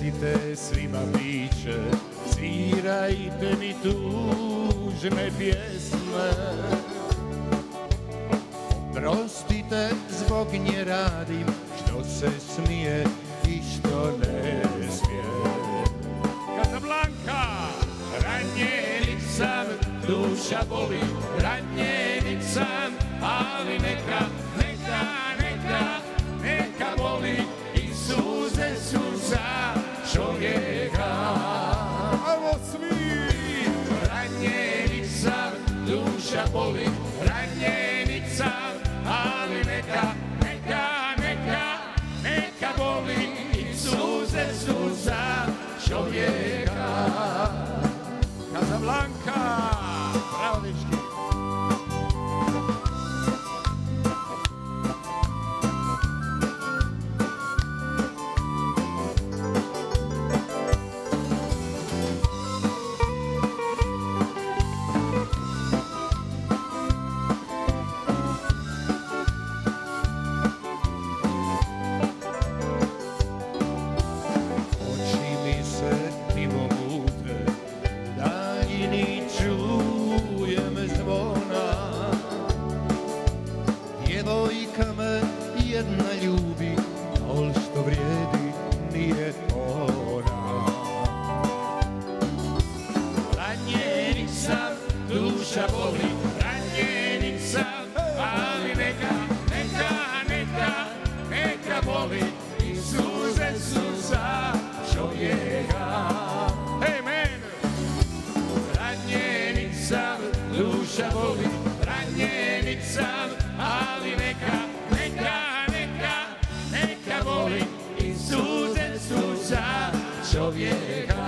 Pustite svima biće, svirajte mi tužne pjesme. Prostite, zbog nje radim što se smije i što ne smije. Casablanca! Ranjenik sam, duša boli, ranjenik sam, ali neka boli i suze su za čovjeka. Ajmo svi! Ranjenik sam, duša boli, ranjenik sam, ali neka boli i suze su za čovjeka. Casablanca! Bravo, dečki! Djevojka me jedna ljubi, al što vrijedi nije ona. Ranjenik sam, duša boli, ranjenik sam, ali neka boli i suze su za čovjeka. Hey man! Ranjenik sam, duša boli, ranjenik sam, ali neka boli i suze su za čovjeka.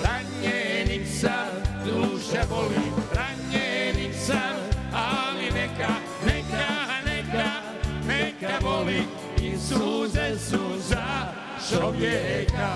Ranjenik sam, duša boli, ranjenik sam, ali neka boli i suze su za čovjeka.